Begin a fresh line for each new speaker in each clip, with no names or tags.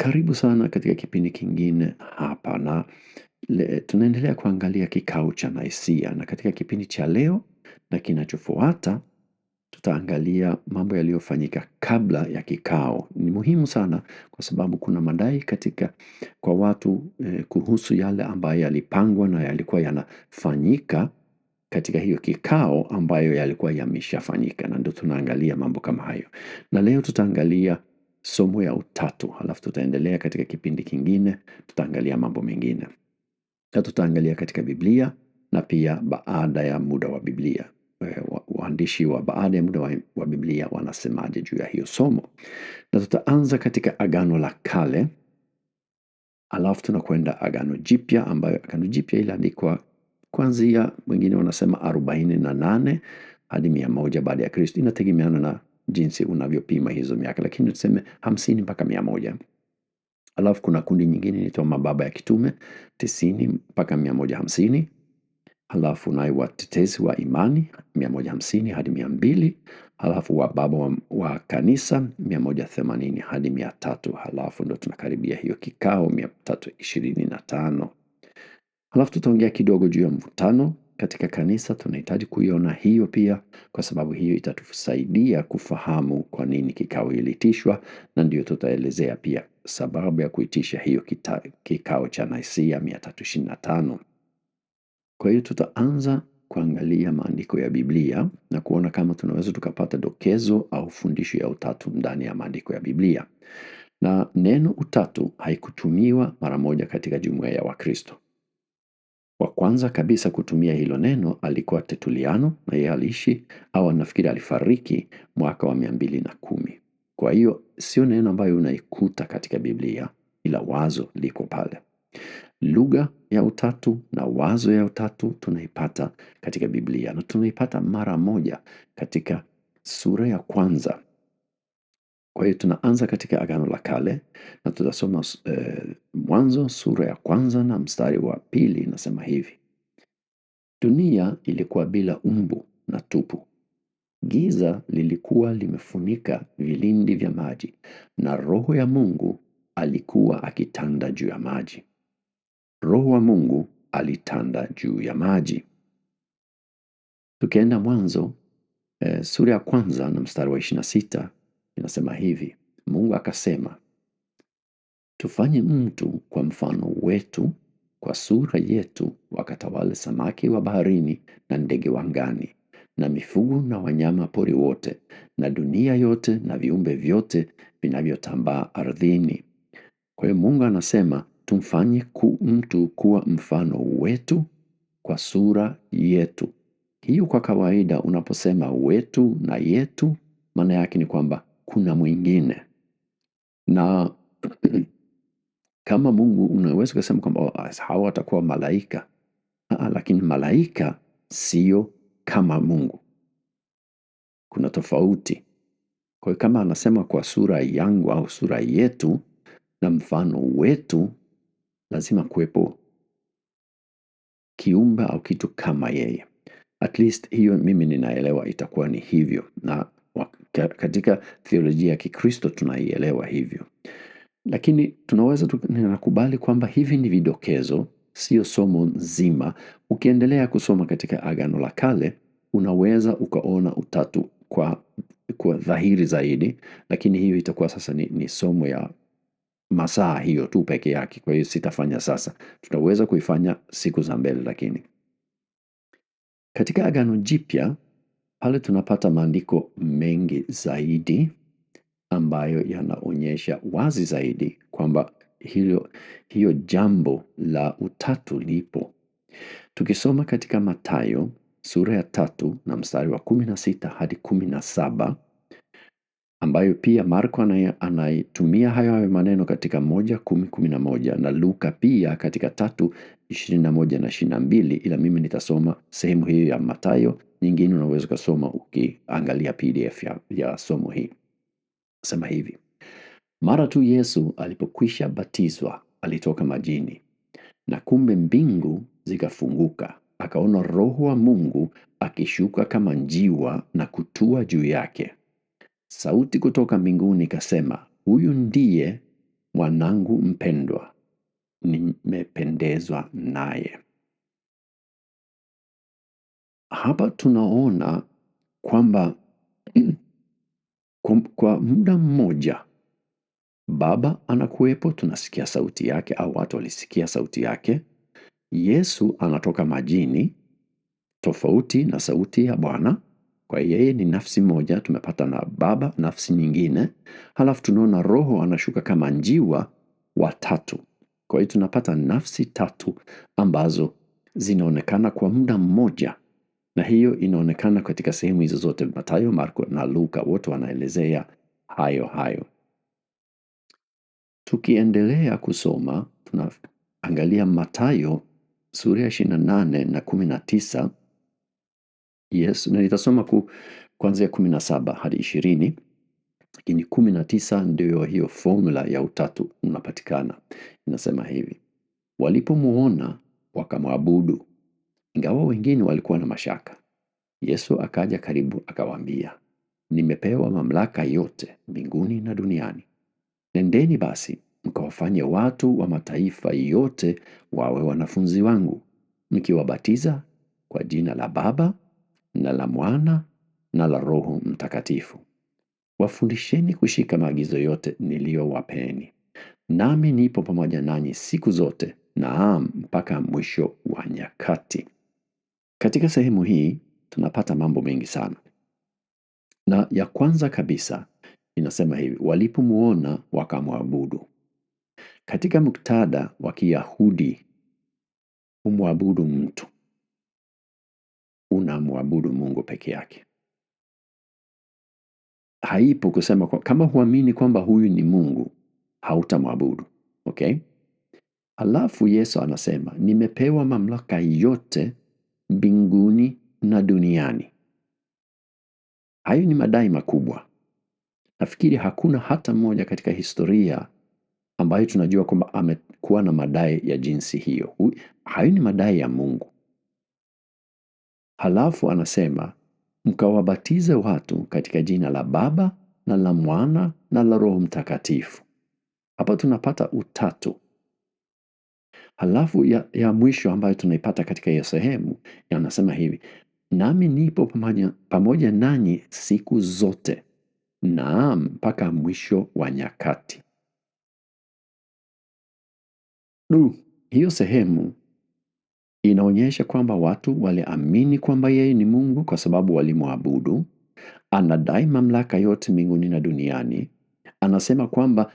Karibu sana katika kipindi kingine hapa na tunaendelea kuangalia kikao cha Nisia, na katika kipindi cha leo na kinachofuata tutaangalia mambo yaliyofanyika kabla ya kikao. Ni muhimu sana kwa sababu kuna madai kwa watu kuhusu yale ambayo yalipangwa na yalikuwa yanafanyika katika hiyo kikao ambayo yalikuwa yameshafanyika, na ndio tunaangalia mambo kama hayo. Na leo tutaangalia somo ya utatu, halafu tutaendelea katika kipindi kingine, tutaangalia mambo mengine. Na tutaangalia katika Biblia na pia baada ya muda wa Biblia. Waandishi wa baada ya muda wa Biblia wanasemaje juu ya hiyo somo. Na tutaanza katika Agano la Kale, halafu tunakwenda Agano Jipya, ambayo Agano Jipya iliandikwa kuanzia, wengine wanasema 48 hadi 100 baada ya Kristo. Inategemeana na jinsi unavyopima hizo miaka, lakini tuseme 50 mpaka 100. Alafu kuna kundi nyingine inaitwa mababa ya kitume 90 mpaka 150. Halafu nayo watetezi wa imani 150 hadi 200. Halafu wababa wa kanisa 180 hadi 300. Halafu ndo tunakaribia hiyo kikao 325. Halafu tutaongea kidogo juu ya mvutano katika kanisa. Tunahitaji kuiona hiyo pia, kwa sababu hiyo itatusaidia kufahamu kwa nini kikao iliitishwa, na ndio tutaelezea pia sababu ya kuitisha hiyo kikao cha Nisia 325. Kwa hiyo tutaanza kuangalia maandiko ya Biblia na kuona kama tunaweza tukapata dokezo au fundisho ya utatu ndani ya maandiko ya Biblia. Na neno utatu haikutumiwa mara moja katika jumuiya ya Wakristo. Wa kwanza kabisa kutumia hilo neno alikuwa Tertuliano, na yeye aliishi au nafikiri alifariki mwaka wa 210. Kwa hiyo sio neno ambayo unaikuta katika Biblia, ila wazo liko pale. Lugha ya utatu na wazo ya utatu tunaipata katika Biblia, na tunaipata mara moja katika sura ya kwanza. Kwa hiyo tunaanza katika Agano la Kale na tutasoma Mwanzo sura ya kwanza na mstari wa 2. Nasema hivi: dunia ilikuwa bila umbu na tupu. Giza lilikuwa limefunika vilindi vya maji, na Roho ya Mungu alikuwa akitanda juu ya maji. Roho wa Mungu alitanda juu ya maji. Tukienda Mwanzo sura ya kwanza na mstari wa 26, inasema hivi: Mungu akasema, tufanye mtu kwa mfano wetu, kwa sura yetu, wakatawale samaki wa baharini na ndege wa angani na mifugo na wanyama pori wote na dunia yote na viumbe vyote vinavyotambaa ardhini. Kwa hiyo Mungu anasema tumfanye mtu kuwa mfano wetu kwa sura yetu. Hiyo kwa kawaida unaposema wetu na yetu, maana yake ni kwamba kuna mwingine. Na kama Mungu unaweza kusema kwamba hawa watakuwa malaika. Lakini malaika sio kama Mungu. Kuna tofauti. Kwa hiyo kama anasema kwa sura yangu au sura yetu na mfano wetu, lazima kuwepo kiumbe au kitu kama yeye. At least hiyo mimi ninaelewa itakuwa ni hivyo, na katika theolojia ya Kikristo tunaielewa hivyo. Lakini tunaweza tunakubali kwamba hivi ni vidokezo, sio somo nzima. Ukiendelea kusoma katika Agano la Kale, unaweza ukaona utatu kwa dhahiri zaidi, lakini hiyo itakuwa sasa ni somo ya masaa hiyo tu peke yake. Kwa hiyo sitafanya sasa. Tutaweza kuifanya siku za mbele. Lakini katika Agano Jipya pale tunapata maandiko mengi zaidi ambayo yanaonyesha wazi zaidi kwamba hiyo jambo la utatu lipo. Tukisoma katika Mathayo sura ya 3 na mstari wa 16 hadi 17, ambayo pia Marko anaitumia hayo maneno katika 1:10-11, na Luka pia katika 3:21 na 22, ila mimi nitasoma sehemu hiyo ya Mathayo. Nyingine unaweza kusoma ukiangalia PDF ya somo hii. Sema hivi: mara tu Yesu alipokwisha batizwa alitoka majini, na kumbe mbingu zikafunguka, akaona Roho wa Mungu akishuka kama njiwa na kutua juu yake. Sauti kutoka mbinguni ikasema, huyu ndiye mwanangu mpendwa, nimependezwa naye. Hapa tunaona kwamba kwa muda mmoja Baba anakuwepo, tunasikia sauti yake au watu walisikia sauti yake. Yesu anatoka majini, tofauti na sauti ya Bwana. Kwa yeye ni nafsi moja, tumepata na Baba nafsi nyingine. Halafu tunaona Roho anashuka kama njiwa watatu. Kwa hiyo tunapata nafsi tatu ambazo zinaonekana kwa muda mmoja. Na hiyo inaonekana katika sehemu hizo zote, Mathayo, Marko na Luka, wote wanaelezea hayo. Tukiendelea kusoma, tunaangalia Mathayo sura ya 28 na 19. Yesu, na nitasoma kuanzia 17 hadi 20. Lakini 19 ndio hiyo formula ya utatu unapatikana. Inasema hivi: walipomuona wakamwabudu, ingawa wengine walikuwa na mashaka. Yesu akaja karibu akawaambia, nimepewa mamlaka yote mbinguni na duniani. Nendeni basi mkawafanye watu wa mataifa yote wawe wanafunzi wangu, mkiwabatiza kwa jina la Baba na la Mwana na la Roho Mtakatifu. Wafundisheni kushika maagizo yote niliyowapeni. Nami nipo pamoja nanyi siku zote, naam, mpaka mwisho wa nyakati. Katika sehemu hii tunapata mambo mengi sana. Na ya kwanza kabisa inasema hivi: walipomuona wakamwabudu. Katika muktadha wa Kiyahudi, kumwabudu mtu, unamwabudu Mungu peke yake. Haipo kusema kama huamini kwamba huyu ni Mungu, hautamwabudu. Okay? Alafu Yesu anasema, nimepewa mamlaka yote mbinguni na duniani. Hayo ni madai makubwa. Nafikiri hakuna hata mmoja katika historia ambayo tunajua kwamba amekuwa na madai ya jinsi hiyo. Hayo ni madai ya Mungu. Halafu anasema, mkawabatize watu katika jina la Baba na la Mwana na la Roho Mtakatifu. Hapa tunapata utatu. Halafu ya mwisho ambayo tunaipata katika hiyo sehemu, anasema hivi: nami nipo pamoja nanyi siku zote, naam, mpaka mwisho wa nyakati. Hiyo sehemu inaonyesha kwamba watu waliamini kwamba yeye ni Mungu kwa sababu walimwabudu. Anadai mamlaka yote mbinguni na duniani. Anasema kwamba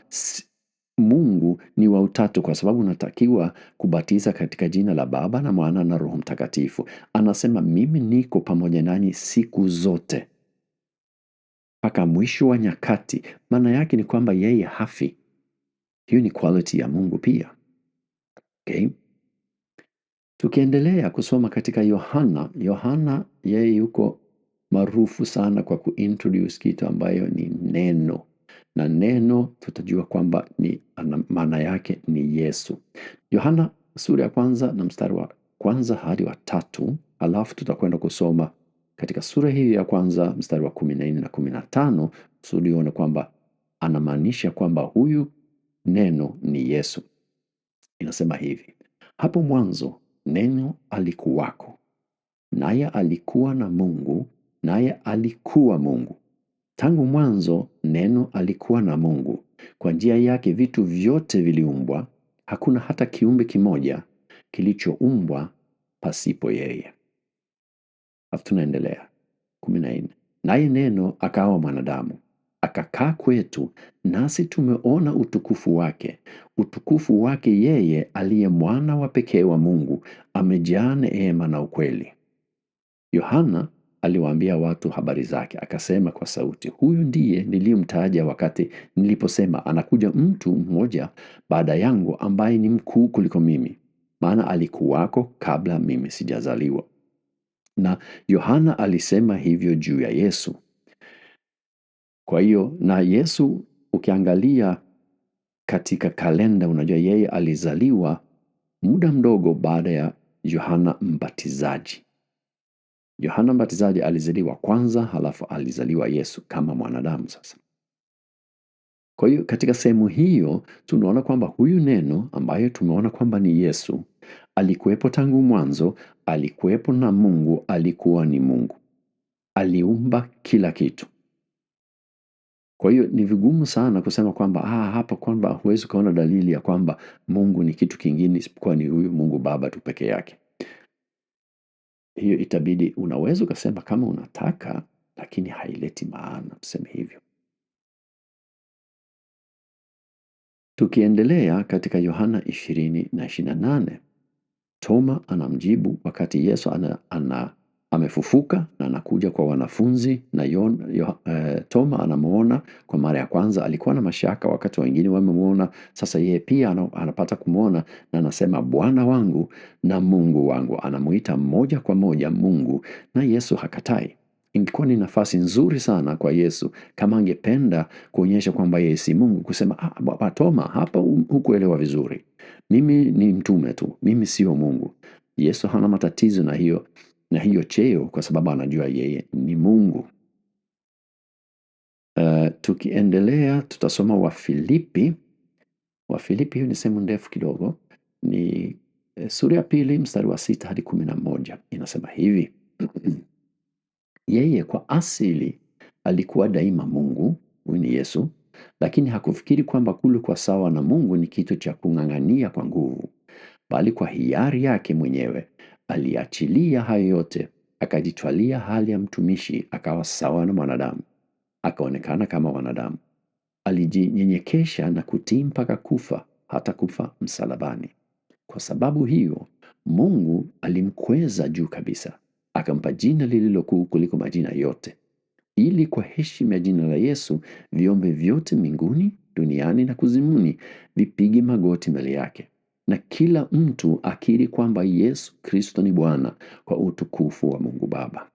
Mungu ni wa utatu kwa sababu unatakiwa kubatiza katika jina la Baba na Mwana na Roho Mtakatifu. Anasema mimi niko pamoja nanyi siku zote mpaka mwisho wa nyakati. Maana yake ni kwamba yeye hafi. Hiyo ni quality ya Mungu pia. Okay? Tukiendelea kusoma katika Yohana yeye yuko maarufu sana kwa kuintroduce kitu ambayo ni neno. Na neno tutajua kwamba maana yake ni Yesu. Yohana sura ya kwanza na mstari wa kwanza hadi wa 3, alafu tutakwenda kusoma katika sura hii ya kwanza mstari wa 14 na 15, kusudi uone kwamba anamaanisha kwamba huyu neno ni Yesu. Inasema hivi: hapo mwanzo neno alikuwako, naye alikuwa na Mungu, naye alikuwa Mungu. Tangu mwanzo neno alikuwa na Mungu. Kwa njia yake vitu vyote viliumbwa, hakuna hata kiumbe kimoja kilichoumbwa pasipo yeye. Alafu tunaendelea 14. Naye neno akawa mwanadamu, akakaa kwetu, nasi tumeona utukufu wake. Utukufu wake yeye aliye mwana wa pekee wa Mungu, amejaa neema na ukweli. Yohana aliwaambia watu habari zake, akasema kwa sauti, huyu ndiye niliyemtaja wakati niliposema, anakuja mtu mmoja baada yangu ambaye ni mkuu kuliko mimi, maana alikuwako kabla mimi sijazaliwa. Na Yohana alisema hivyo juu ya Yesu. Kwa hiyo, na Yesu ukiangalia katika kalenda, unajua yeye alizaliwa muda mdogo baada ya Yohana Mbatizaji. Yohana Mbatizaji alizaliwa kwanza, halafu alizaliwa Yesu kama mwanadamu sasa. Kwa hiyo katika sehemu hiyo tunaona kwamba huyu neno ambaye tumeona kwamba ni Yesu, alikuwepo tangu mwanzo, alikuwepo na Mungu, alikuwa ni Mungu. Aliumba kila kitu. Kwa hiyo ni vigumu sana kusema kwamba hapa kwamba huwezi ukaona dalili ya kwamba Mungu ni kitu kingine isipokuwa ni huyu Mungu Baba tu peke yake. Hiyo itabidi unaweza ukasema kama unataka, lakini haileti maana tuseme hivyo. Tukiendelea katika Yohana 20:28, Toma anamjibu wakati Yesu amefufuka na anakuja kwa wanafunzi na Toma anamuona kwa mara ya kwanza. Alikuwa na mashaka wakati wengine wamemuona, sasa yeye pia anapata kumuona na anasema Bwana wangu na Mungu wangu. Anamuita moja kwa moja Mungu, na Yesu hakatai. Ingekuwa ni nafasi nzuri sana kwa Yesu kama angependa kuonyesha kwamba yeye si Mungu, kusema Toma, hapa hukuelewa vizuri. Mimi ni mtume tu, mimi sio Mungu. Yesu hana matatizo na hiyo cheo kwa sababu anajua yeye ni Mungu. Tukiendelea tutasoma Wafilipi. Wafilipi, hiyo ni sehemu ndefu kidogo. Ni sura ya 2 mstari wa 6 hadi 11. Inasema hivi. Yeye kwa asili alikuwa daima Mungu, huyu ni Yesu, lakini hakufikiri kwamba kule kwa sawa na Mungu ni kitu cha kung'ang'ania kwa nguvu, bali kwa hiari yake mwenyewe aliachilia hayo yote, akajitwalia hali ya mtumishi, akawa sawa na mwanadamu, akaonekana kama wanadamu. Alijinyenyekesha na kutii mpaka kufa, hata kufa msalabani. Kwa sababu hiyo, Mungu alimkweza juu kabisa, akampa jina lililo kuu kuliko majina yote, ili kwa heshima ya jina la Yesu viumbe vyote mbinguni, duniani na kuzimuni vipige magoti mbele yake, na kila mtu akiri kwamba Yesu Kristo ni Bwana, kwa utukufu wa Mungu Baba.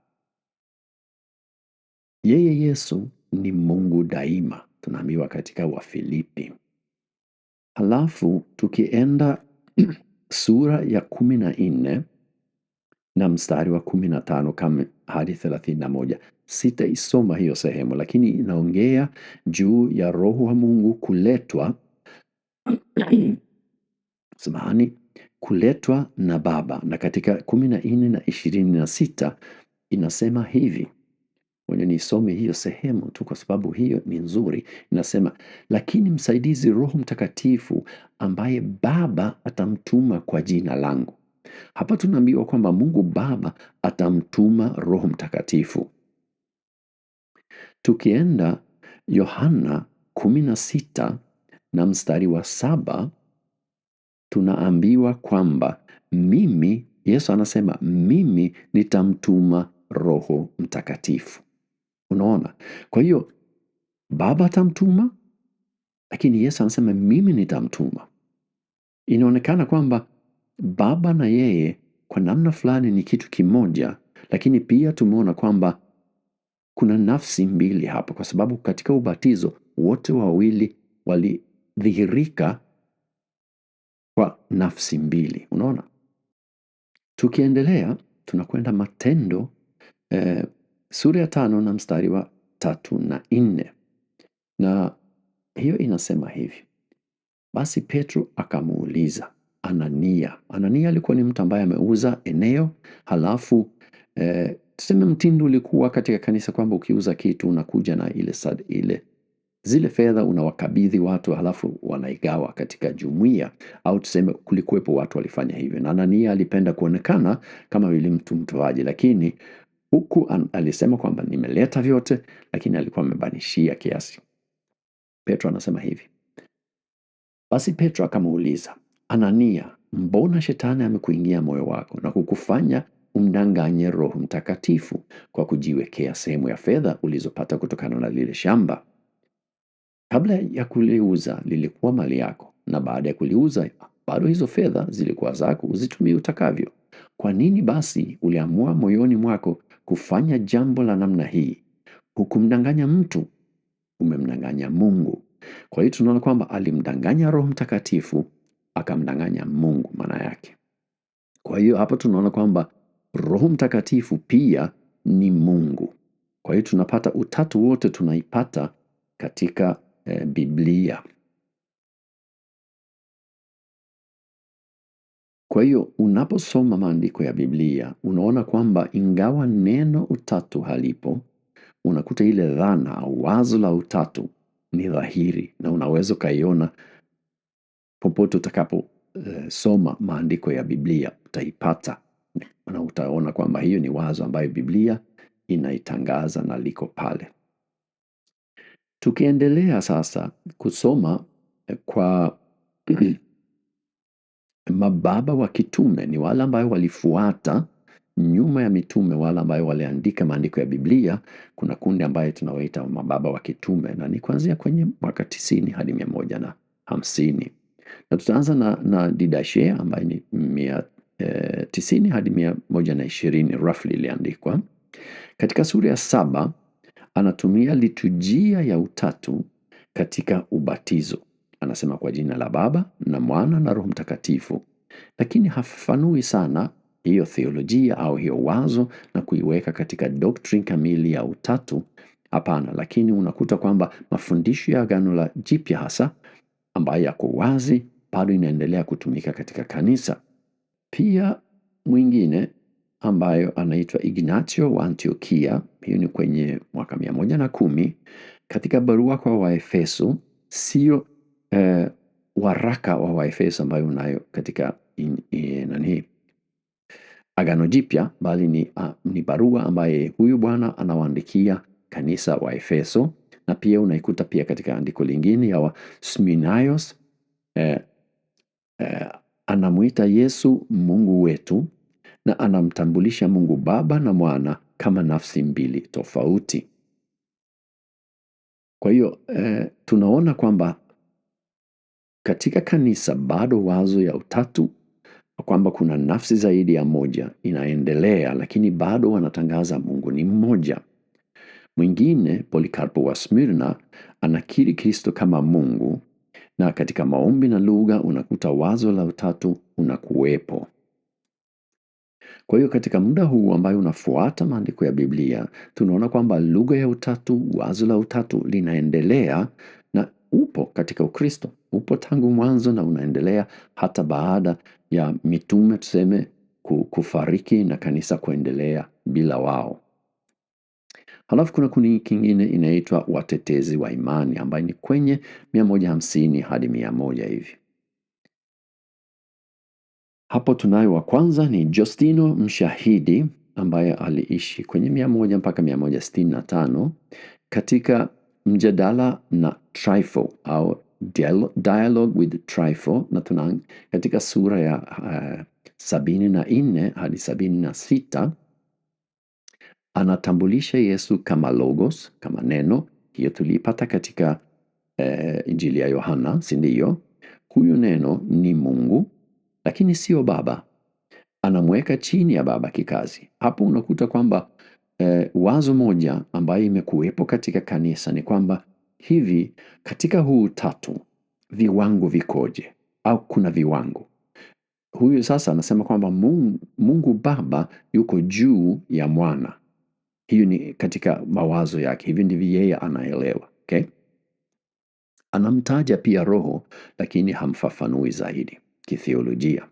Yeye Yesu ni Mungu daima, tunaambiwa katika Wafilipi. Halafu tukienda sura ya 14 na mstari wa 15 kama hadi 31. Sitaisoma hiyo sehemu, lakini inaongea juu ya Roho wa Mungu kuletwa samahani, kuletwa na Baba, na katika 14 na 26 inasema hivi. Ngoja nisome hiyo sehemu tu kwa sababu hiyo ni nzuri. Inasema, lakini msaidizi Roho Mtakatifu ambaye Baba atamtuma kwa jina langu. Hapa tunaambiwa kwamba Mungu Baba atamtuma Roho Mtakatifu. Tukienda Yohana 16 na mstari wa 7, tunaambiwa kwamba Yesu anasema mimi nitamtuma Roho Mtakatifu. Unaona? Kwa hiyo Baba atamtuma, lakini Yesu anasema mimi nitamtuma. Inaonekana kwamba Baba na yeye kwa namna fulani ni kitu kimoja, lakini pia tumeona kwamba kuna nafsi mbili hapo, kwa sababu katika ubatizo wote wawili walidhihirika kwa nafsi mbili. Unaona? Tukiendelea tunakwenda Matendo sura ya 5 na mstari wa 3 na 4, na hiyo inasema hivi. Basi Petro akamuuliza Anania. Anania alikuwa ni mtu ambaye ameuza eneo, halafu tuseme mtindo ulikuwa katika kanisa kwamba ukiuza kitu unakuja na zile fedha unawakabidhi watu, halafu wanaigawa katika jumuiya, au tuseme kulikuwepo watu walifanya hivyo, na Anania alipenda kuonekana kama vile mtu mtoaji, lakini huku alisema kwamba nimeleta vyote, lakini alikuwa amebanishia kiasi. Petro anasema hivi. Basi Petro akamuuliza, Anania, mbona shetani amekuingia moyo wako na kukufanya umdanganye Roho Mtakatifu kwa kujiwekea sehemu ya fedha ulizopata kutokana na lile shamba? Kabla ya kuliuza lilikuwa mali yako, na baada ya kuliuza bado hizo fedha zilikuwa zako, uzitumie utakavyo. Kwa nini basi uliamua moyoni mwako kufanya jambo la namna hii? Hukumdanganya mtu, umemdanganya Mungu. Kwa hiyo tunaona kwamba alimdanganya Roho Mtakatifu, akamdanganya Mungu maana yake. Kwa hiyo hapo tunaona kwamba Roho Mtakatifu pia ni Mungu. Kwa hiyo tunapata utatu wote tunaipata katika Biblia. Kwa hiyo unaposoma maandiko ya Biblia, unaona kwamba ingawa neno utatu halipo, unakuta ile dhana au wazo la utatu ni dhahiri na unaweza ukaiona popote utakapo soma maandiko ya Biblia utaipata, na utaona kwamba hiyo ni wazo ambayo Biblia inaitangaza na liko pale. Tukiendelea sasa kusoma kwa mababa wa kitume, ni wale ambayo walifuata nyuma ya mitume, wale ambayo waliandika maandiko ya Biblia. Kuna kundi ambayo tunawaita mababa wa kitume, na ni kuanzia kwenye mwaka 90 hadi 150. Na tutaanza na Didashe ambaye ni 90 hadi 120 roughly iliandikwa. Katika sura ya 7 anatumia liturujia ya utatu katika ubatizo. Anasema kwa jina la Baba na Mwana na Roho Mtakatifu, lakini hafafanui sana hiyo theolojia au hiyo wazo na kuiweka katika doctrine kamili ya utatu. Hapana, lakini unakuta kwamba mafundisho ya Agano la Jipya hasa ambayo yako wazi bado inaendelea kutumika katika kanisa. Pia mwingine ambayo anaitwa Ignatio wa Antiokia, hiyo ni kwenye mwaka 110, katika barua kwa Waefeso, sio waraka wa Waefeso ambayo unayo katika Agano Jipya, bali ni barua ambaye huyu bwana anawaandikia kanisa wa Efeso, na pia unaikuta pia katika andiko lingine ya wa Sminaios. Anamuita Yesu Mungu wetu na anamtambulisha Mungu Baba na Mwana kama nafsi mbili tofauti. Kwa hiyo tunaona kwamba katika kanisa bado wazo ya utatu, kwamba kuna nafsi zaidi ya moja inaendelea, lakini bado wanatangaza Mungu ni mmoja. Mwingine, Polikarpo wa Smyrna, anakiri Kristo kama Mungu, na katika maombi na lugha unakuta wazo la utatu unakuwepo. Kwa hiyo katika muda huu ambayo unafuata maandiko ya Biblia, tunaona kwamba lugha ya utatu, wazo la utatu linaendelea na upo katika Ukristo. Upo tangu mwanzo na unaendelea hata baada ya mitume tuseme kufariki na kanisa kuendelea bila wao. Halafu kuna kundi kingine inaitwa watetezi wa imani ambayo ni kwenye 150 hadi 100 hivi. Hapo tunayo wa kwanza ni Justino Mshahidi ambaye aliishi kwenye 100 mpaka 165 katika mjadala na Trypho au dialogue with Trypho, na katika sura ya 74 hadi 76 anatambulisha Yesu kama logos, kama neno. Hiyo tuliipata katika Injili ya Yohana, si ndio? Huyu neno ni Mungu lakini sio Baba. Anamweka chini ya Baba kikazi. Hapo unakuta kwamba wazo moja ambayo imekuwepo katika kanisa ni kwamba hivi katika huu tatu viwango vikoje, au kuna viwango. Huyu sasa anasema kwamba Mungu Baba yuko juu ya Mwana. Hiyo ni katika mawazo yake. Hivi ndivyo yeye anaelewa. Okay? Anamtaja pia Roho lakini hamfafanui zaidi kitheolojia.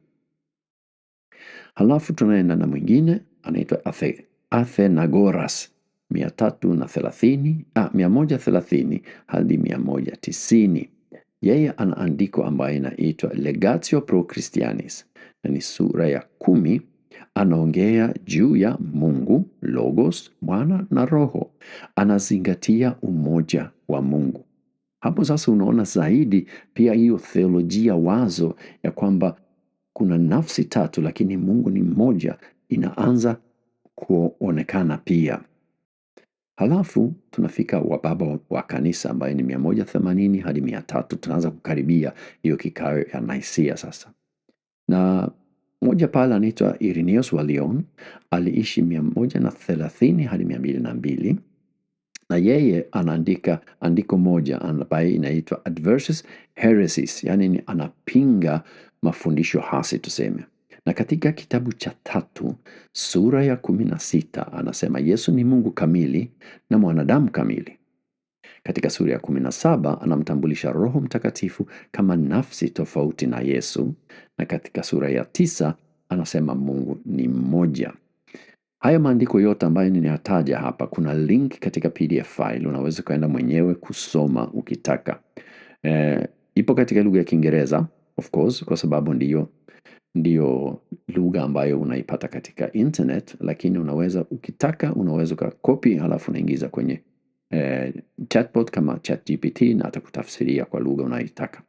Halafu tunaenda na mwingine anaitwa Athenagoras 130 hadi 190. Yeye ana andiko ambayo inaitwa Legatio Pro Christianis na ni sura ya 10. Anaongea juu ya Mungu, Logos, Mwana na Roho. Anazingatia umoja wa Mungu. Hapo sasa unaona zaidi pia hiyo theolojia wazo ya kwamba kuna nafsi tatu lakini Mungu ni mmoja inaanza kuonekana pia. Halafu tunafika wababa wa kanisa ambaye ni 180 hadi 300. Tunaanza kukaribia hiyo kikao ya Nicaea sasa. Na mmoja pale anaitwa Irenaeus wa Lyon, aliishi 130 hadi 202, na yeye anaandika andiko moja ambaye inaitwa Adversus Heresies, yani anapinga mafundisho hasi tuseme. Na katika kitabu cha 3 sura ya 16 anasema Yesu ni Mungu kamili na mwanadamu kamili. Katika sura ya 17 anamtambulisha Roho Mtakatifu kama nafsi tofauti na Yesu, na katika sura ya 9 anasema Mungu ni mmoja. Haya maandiko yote ambayo ninayataja hapa, kuna link katika PDF file, unaweza kwenda mwenyewe kusoma ukitaka. Ipo katika lugha ya Kiingereza of course, kwa sababu ndiyo lugha ambayo unaipata katika internet, lakini ukitaka unaweza ukakopi halafu unaingiza kwenye chatbot kama ChatGPT na atakutafsiria kwa lugha unaitaka.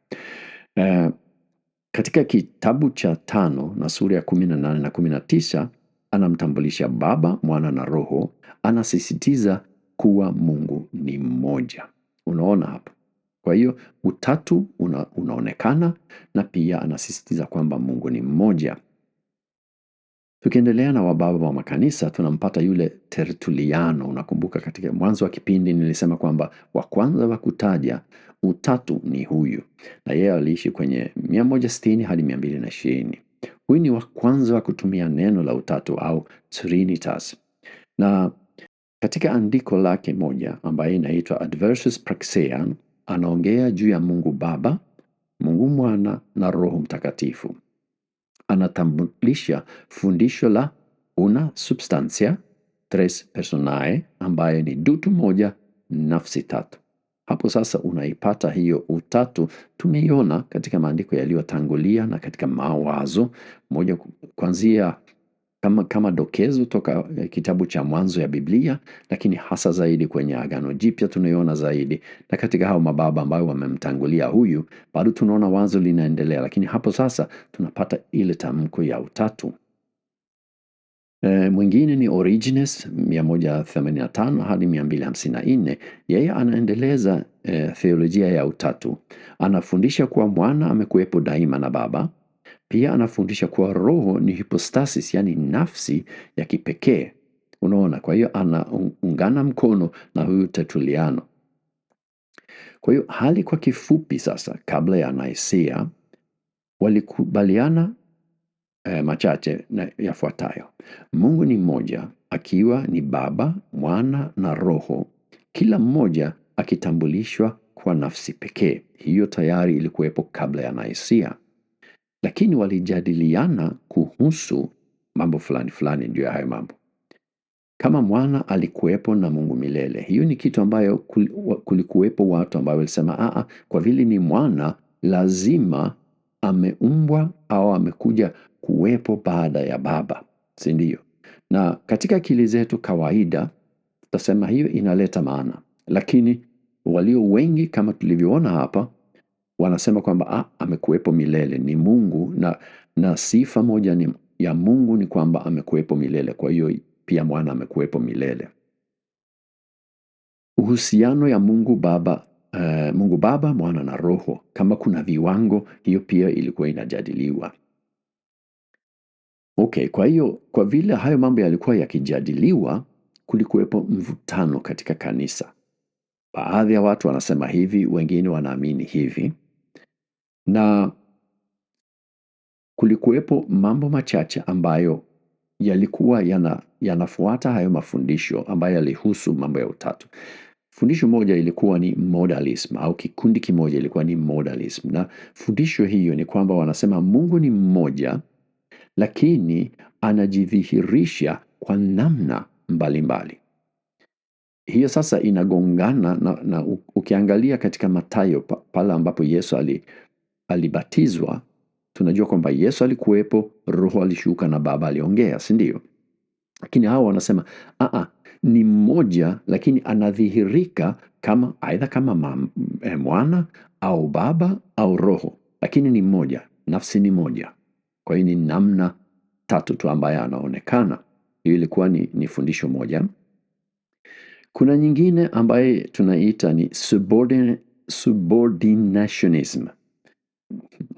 Katika kitabu cha 5 na sura ya 18 na 19 anamtambulisha Baba, Mwana na Roho, anasisitiza kuwa Mungu ni mmoja. Unaona hapa. Kwa hiyo utatu unaonekana na pia anasisitiza kwamba Mungu ni mmoja. Tukiendelea na wababa wa makanisa tunampata yule Tertuliano. Unakumbuka katika mwanzo wa kipindi nilisema kwamba wa kwanza wa kutaja utatu ni huyu, na yeye aliishi kwenye 160 hadi 220. Huyu ni wa kwanza wa kutumia neno la utatu au Trinitas, na katika andiko lake moja ambaye inaitwa Adversus Praxean anaongea juu ya Mungu Baba, Mungu Mwana na Roho Mtakatifu. Anatambulisha fundisho la una substantia tres personae ambaye ni dutu moja nafsi tatu. Hapo sasa unaipata hiyo utatu. Tumeiona katika maandiko yaliyotangulia na katika mawazo moja kuanzia kama dokezo toka kitabu cha Mwanzo ya Biblia, lakini hasa zaidi kwenye Agano Jipya tunaiona zaidi, na katika hao mababa ambao wamemtangulia huyu bado tunaona wazo linaendelea, lakini hapo sasa tunapata ile tamko ya utatu. Mwingine ni Origenes 185 hadi 254. Yeye anaendeleza theolojia ya utatu. Anafundisha kuwa mwana amekuwepo daima na Baba. Pia anafundisha kuwa roho ni hypostasis, yani nafsi ya kipekee. Unaona, kwa hiyo anaungana mkono na huyu Tertuliano. Kwa hiyo hali kwa kifupi sasa, kabla ya Nicaea walikubaliana machache na yafuatayo. Mungu ni mmoja, akiwa ni Baba, Mwana na Roho, kila mmoja akitambulishwa kwa nafsi pekee. Hiyo tayari ilikuwepo kabla ya Nicaea. Lakini walijadiliana kuhusu mambo fulani fulani juu ya hayo mambo. Kama mwana alikuwepo na Mungu milele. Hiyo ni kitu ambayo kulikuwepo watu ambao walisema kwa vile ni mwana lazima ameumbwa au amekuja kuwepo baada ya Baba, si ndio? Na katika akili zetu kawaida tutasema hiyo inaleta maana. Lakini walio wengi kama tulivyoona hapa wanasema kwamba amekuwepo milele, ni Mungu, na sifa moja ya Mungu ni kwamba amekuwepo milele. Kwa hiyo pia mwana amekuwepo milele. Uhusiano ya Mungu Baba, Mwana na Roho, kama kuna viwango, hiyo pia ilikuwa inajadiliwa. Okay, kwa hiyo kwa vile hayo mambo yalikuwa yakijadiliwa, kulikuwepo mvutano katika kanisa. Baadhi ya watu wanasema hivi, wengine wanaamini hivi. Na kulikuwepo mambo machache ambayo yalikuwa yanafuata hayo mafundisho ambayo yalihusu mambo ya utatu. Fundisho moja ilikuwa ni modalism, au kikundi kimoja ilikuwa ni modalism. Na fundisho hiyo ni kwamba wanasema Mungu ni mmoja, lakini anajidhihirisha kwa namna mbalimbali. Hiyo sasa inagongana na ukiangalia katika Mathayo pale ambapo Yesu alibatizwa, tunajua kwamba Yesu alikuwepo, Roho alishuka na Baba aliongea, si ndio? Lakini hao wanasema ni mmoja, lakini anadhihirika kama aidha kama mwana au Baba au Roho, lakini ni mmoja, nafsi ni moja. Kwa hiyo ni namna tatu tu ambaye anaonekana. Hiyo ilikuwa ni fundisho moja. Kuna nyingine ambaye tunaita ni subordinationism.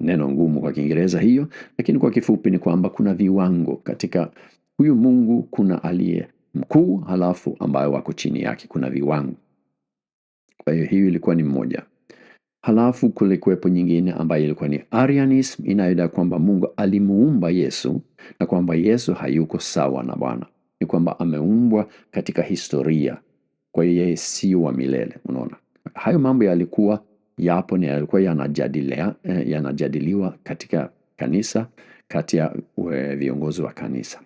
Neno ngumu kwa Kiingereza hiyo, lakini kwa kifupi ni kwamba kuna viwango katika huyu Mungu. Kuna aliye mkuu, halafu ambayo wako chini yake, kuna viwango. Kwa hiyo ilikuwa ni mmoja. Halafu kulikuwepo nyingine ambayo ilikuwa ni Arianism, inayodai kwamba Mungu alimuumba Yesu na kwamba Yesu hayuko sawa na Bwana. Ni kwamba ameumbwa katika historia. Kwa hiyo yeye si wa milele, unaona. Hayo mambo yalikuwa yapo na yalikuwa yanajadiliwa katika kanisa kati ya viongozi wa kanisa.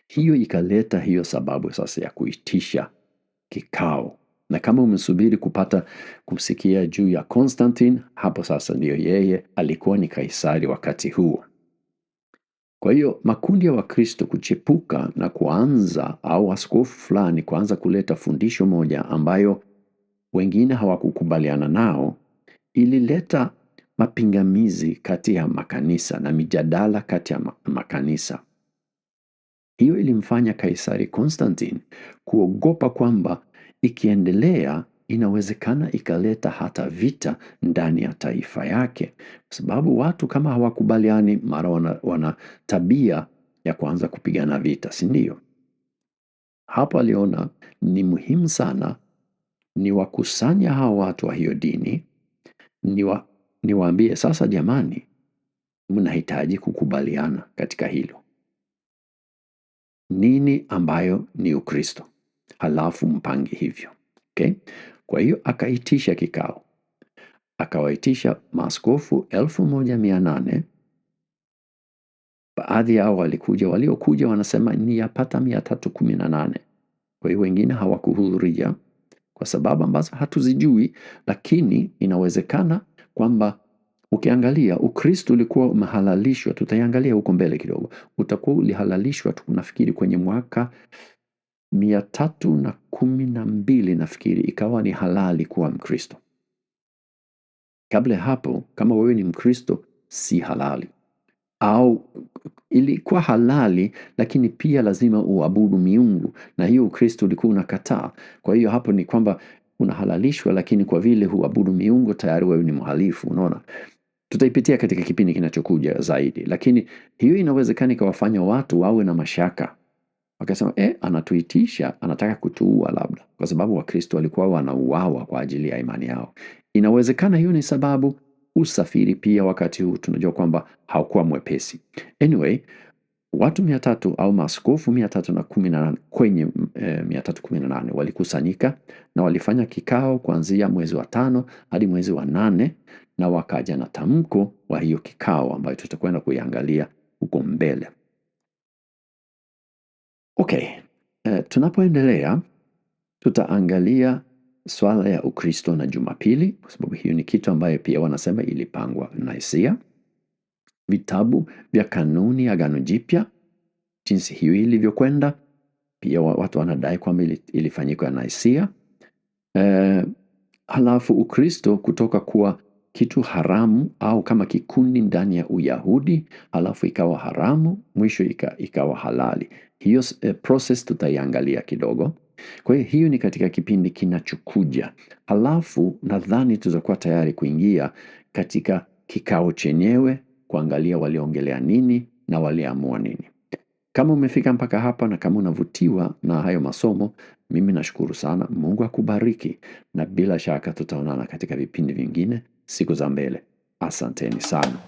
Hiyo ikaleta hiyo sababu sasa ya kuitisha kikao. Na kama umesubiri kupata kumsikia juu ya Constantine, hapo sasa ndiyo yeye alikuwa ni Kaisari wakati huo. Kwa hiyo makundi ya Wakristo kuchepuka na kuanza, au askofu fulani kuanza kuleta fundisho moja ambayo wengine hawakukubaliana nao, ilileta mapingamizi kati ya makanisa na mijadala kati ya makanisa. Hiyo ilimfanya Kaisari Constantine kuogopa kwamba ikiendelea inawezekana ikaleta hata vita ndani ya taifa yake, kwa sababu watu kama hawakubaliani mara wana tabia ya kuanza kupigana vita, si ndio? Hapo aliona ni muhimu sana ni wakusanya hawa watu wa hiyo dini, niwaambie sasa, jamani, mnahitaji kukubaliana katika hilo. Nini ambayo ni Ukristo? Halafu mpange hivyo. Okay? Kwa hiyo akaitisha kikao. Akawaitisha maaskofu 1800. Baadhi yao waliokuja wanasema ni yapata 318. Kwa hiyo wengine hawakuhudhuria kwa sababu ambazo hatuzijui, lakini inawezekana kwamba ukiangalia Ukristo ulikuwa umehalalishwa, tutaiangalia huko mbele kidogo. Utakuwa ulihalalishwa nafikiri kwenye mwaka 312 nafikiri ikawa ni halali kuwa Mkristo. Kabla hapo kama wewe ni Mkristo si halali. Au ilikuwa halali lakini pia lazima uabudu miungu, na hiyo Ukristo ulikuwa unakataa. Kwa hiyo hapo ni kwamba unahalalishwa, lakini kwa vile huabudu miungu tayari wewe ni mhalifu, unaona? Tutaipitia katika kipindi kinachokuja zaidi, lakini hiyo inawezekana ikawafanya watu wawe na mashaka. Wakasema, anatuitisha, anataka kutuua labda, kwa sababu Wakristo walikuwa wanauawa kwa ajili ya imani yao. Inawezekana hiyo ni sababu. Usafiri pia wakati huu tunajua kwamba haukuwa mwepesi. Anyway, watu 300 au maaskofu 318 kwenye 318 walikusanyika na walifanya kikao kuanzia mwezi wa 5 hadi mwezi wa 8, na wakaja na tamko wa hiyo kikao ambayo tutakwenda kuiangalia huko mbele. Okay, tunapoendelea tutaangalia swala ya Ukristo na Jumapili, kwa sababu hiyo ni kitu ambayo pia wanasema ilipangwa Nicaea. Vitabu vya kanuni ya Agano Jipya, jinsi hiyo ilivyokwenda, pia watu wanadai kwamba ilifanyika Nicaea. Halafu Ukristo kutoka kuwa kitu haramu au kama kikundi ndani ya Uyahudi, halafu ikawa haramu, mwisho ikawa halali. Hiyo process tutaiangalia kidogo. Kwa hiyo ni katika kipindi kinachokuja. Halafu nadhani tutakuwa tayari kuingia katika kikao chenyewe, kuangalia waliongelea nini na waliamua nini. Kama umefika mpaka hapa na kama unavutiwa na hayo masomo, mimi nashukuru sana. Mungu akubariki, na bila shaka tutaonana katika vipindi vingine siku za mbele. Asanteni sana.